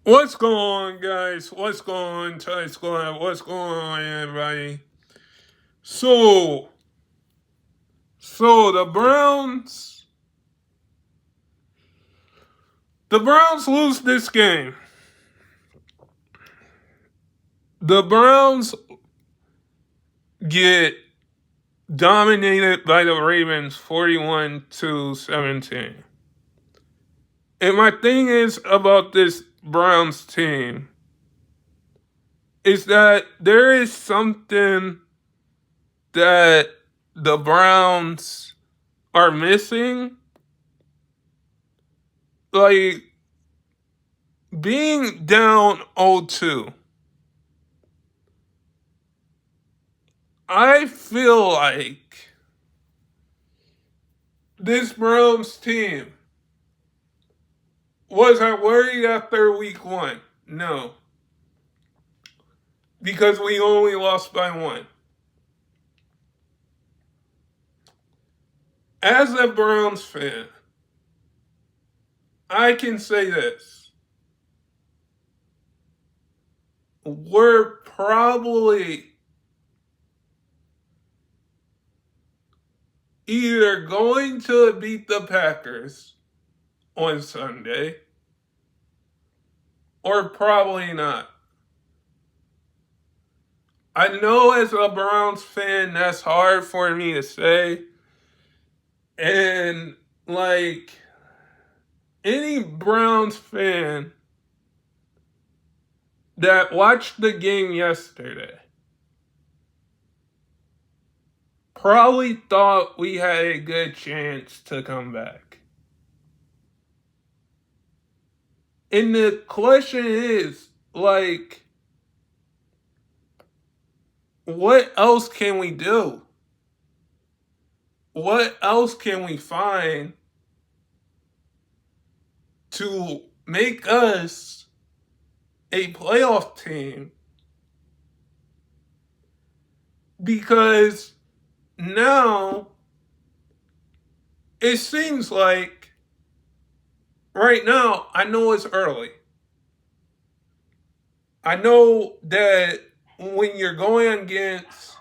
What's going on, guys? What's going on, Thai Squad? What's going on, everybody? So, so the Browns lose this game. The Browns get dominated by the Ravens 41-17. And my thing is about this Browns team is that there is something that the Browns are missing. Like, being down 0-2, I feel like this Browns team, was I worried after week one? No, because we only lost by one. As a Browns fan, I can say this. We're probably either going to beat the Packers on Sunday or probably not. I know as a Browns fan that's hard for me to say. And like any Browns fan that watched the game yesterday probably thought we had a good chance to come back. And the question is, like, what else can we do? What else can we find to make us a playoff team? Because now it seems like right now, I know it's early. I know that when you're going against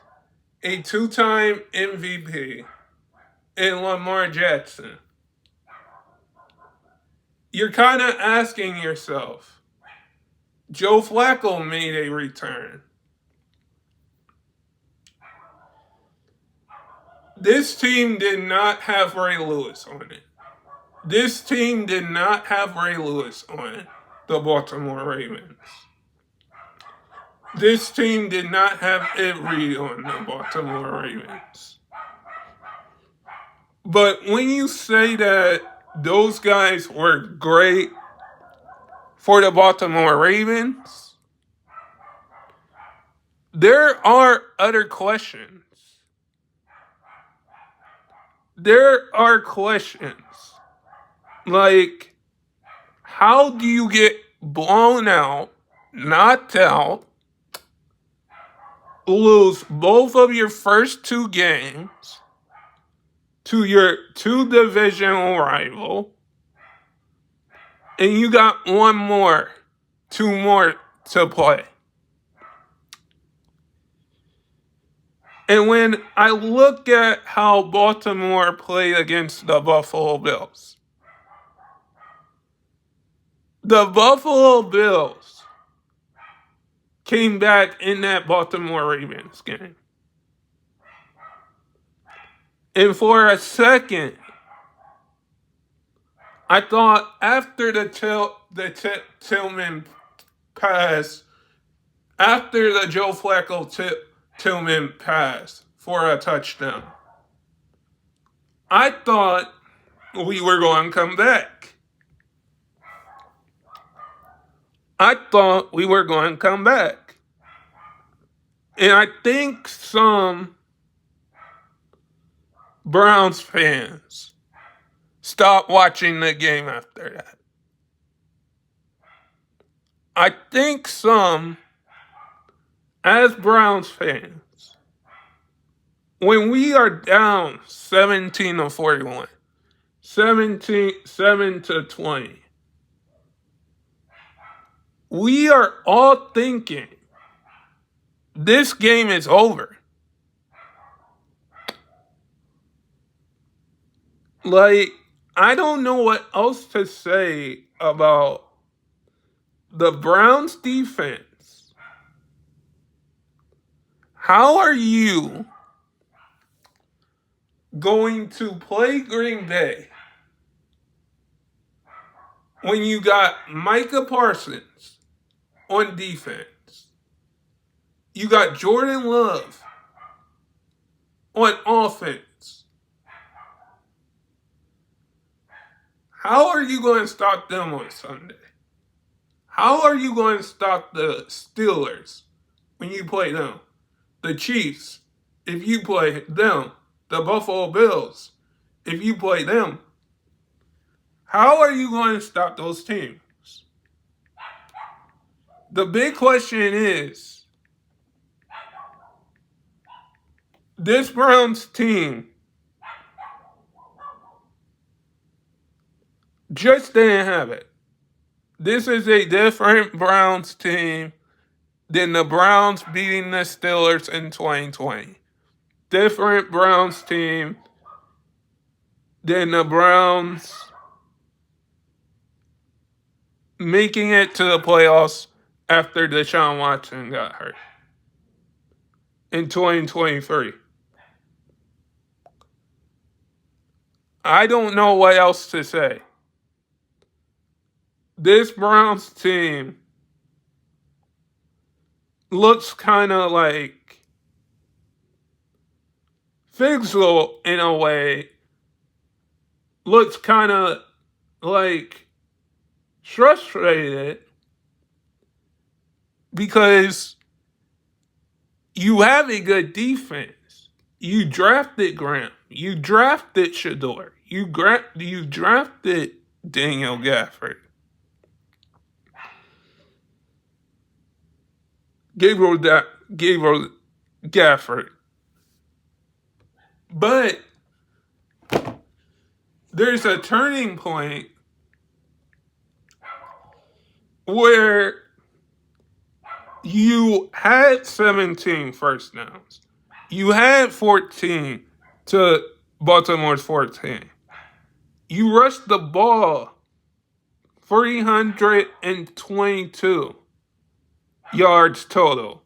a two-time MVP in Lamar Jackson, you're kind of asking yourself, Joe Flacco made a return. This team did not have Ray Lewis on it. This team did not have Ray Lewis on the Baltimore Ravens. This team did not have Ed Reed on the Baltimore Ravens. But when you say that those guys were great for the Baltimore Ravens, there are other questions. There are questions. Like, how do you get blown out, knocked out, lose both of your first two games to your two divisional rival, and you got two more to play? And when I look at how Baltimore played against the Buffalo Bills, the Buffalo Bills came back in that Baltimore Ravens game. And for a second, I thought after the Tillman pass, after the Joe Flacco Tillman pass for a touchdown, I thought we were going to come back. I thought we were going to come back. And I think some Browns fans stopped watching the game after that. I think some, as Browns fans, when we are down 17-41, 7-20, we are all thinking this game is over. Like, I don't know what else to say about the Browns defense. How are you going to play Green Bay when you got Micah Parsons on defense? You got Jordan Love on offense. How are you going to stop them on Sunday? How are you going to stop the Steelers when you play them? The Chiefs, if you play them. The Buffalo Bills, if you play them. How are you going to stop those teams? The big question is, this Browns team just didn't have it. This is a different Browns team than the Browns beating the Steelers in 2020. Different Browns team than the Browns making it to the playoffs after Deshaun Watson got hurt in 2023. I don't know what else to say. This Browns team looks kind of like Figsel in a way. Looks kind of like frustrated because you have a good defense. You drafted Graham. You drafted Shador. You drafted Daniel Gafford. Gabriel Gafford. But there's a turning point where you had 17 first downs. You had 14 to Baltimore's 14. You rushed the ball 322 yards total.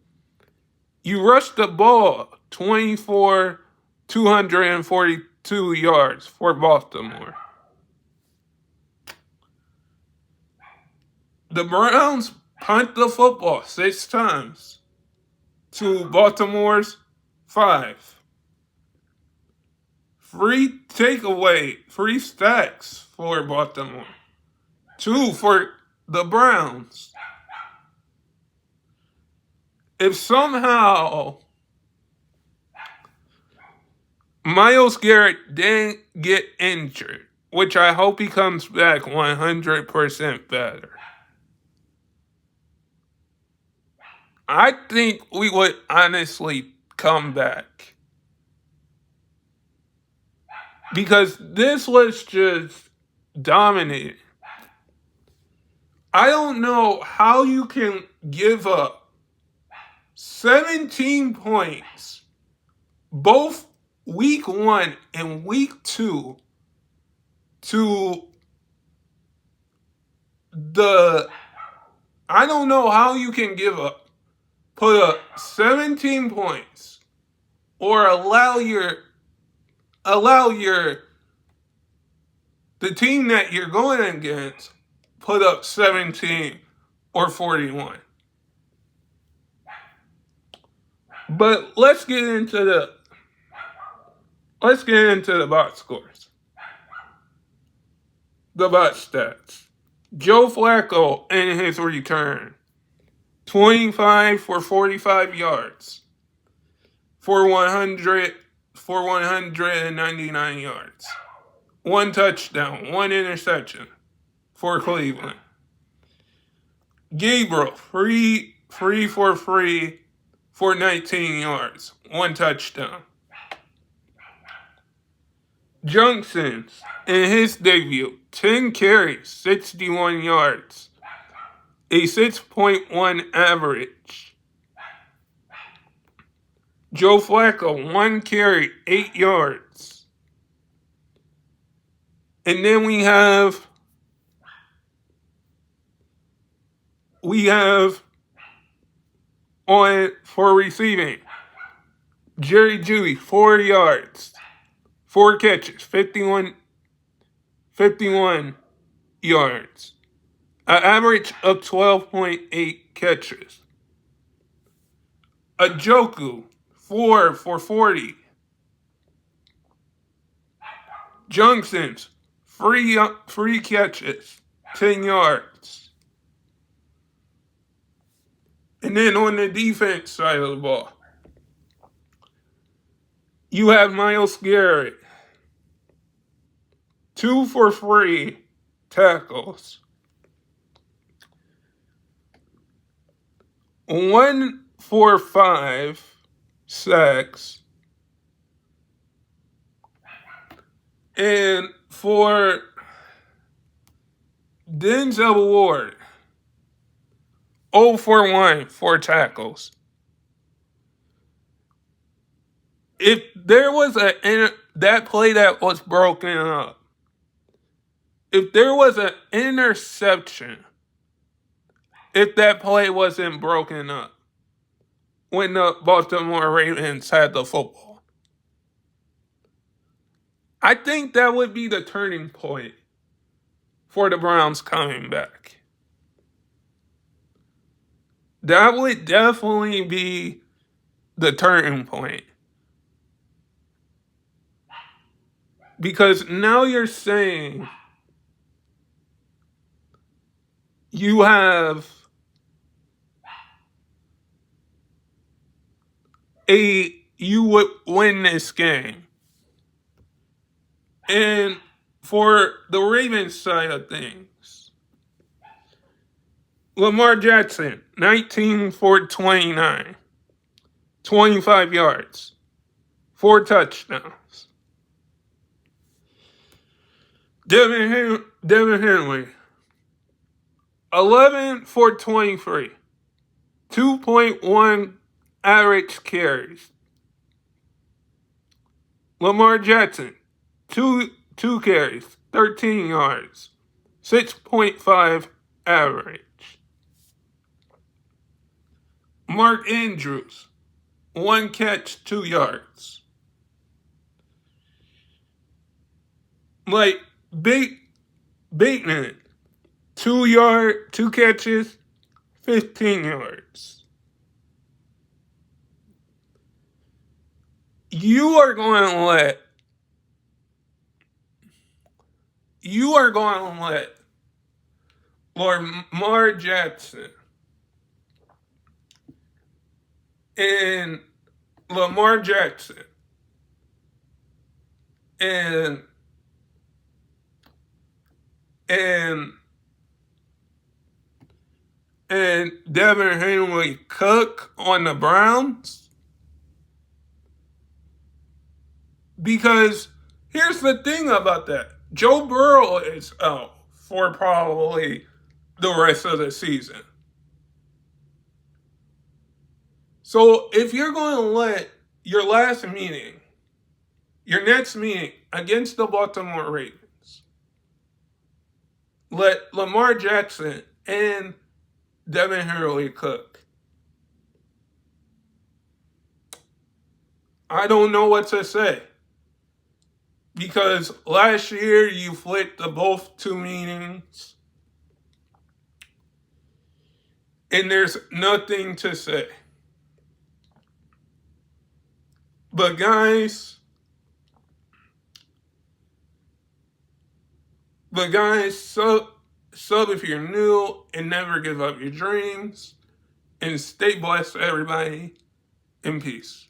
You rushed the ball 242 yards for Baltimore. The Browns punt the football 6 times to Baltimore's 5. Free stacks for Baltimore. 2 for the Browns. If somehow Myles Garrett didn't get injured, which I hope he comes back 100% better, I think we would honestly come back. Because this was just dominating. I don't know how you can give up 17 points both week 1 and week 2 to I don't know how you can put up 17 points or allow the team that you're going against put up 17 or 41. But let's get into the box scores. The box stats. Joe Flacco in his return. 25 for 45 yards. For 199 yards. 1 touchdown, 1 interception for Cleveland. Gabriel, free for 19 yards, 1 touchdown. Johnson, in his debut, 10 carries, 61 yards, a 6.1 average. Joe Flacco, 1 carry, 8 yards. And then we have on for receiving, Jerry Jeudy, 4 yards, 4 catches, 51 yards. An average of 12.8 catches. Ajoku, 4 for 40. Johnson's, 3 catches, 10 yards. And then on the defense side of the ball, you have Myles Garrett, 2 for 3 tackles. 1 for 5 sacks. And for Denzel Ward, 0 for 1 for tackles. If there was that play that was broken up, if there was an interception, if that play wasn't broken up when the Baltimore Ravens had the football, I think that would be the turning point for the Browns coming back. That would definitely be the turning point. Because now you're saying you would win this game. And for the Ravens side of things, Lamar Jackson, 19 for 29, 25 yards, 4 touchdowns. Devin Henley, 11 for 23, 2.1 average carries. Lamar Jackson, 2 carries, 13 yards, 6.5 average. Mark Andrews, 1 catch, 2 yards. Like Bateman, 2 catches, 15 yards. You are going to let Lamar Jackson and Devin Henley cook on the Browns? Because here's the thing about that. Joe Burrow is out for probably the rest of the season. So if you're going to let your next meeting against the Baltimore Ravens, let Lamar Jackson and Devin Henley cook, I don't know what to say. Because last year you flipped the both 2 meetings, and there's nothing to say. But guys, sub if you're new, and never give up your dreams. And stay blessed, everybody. In peace.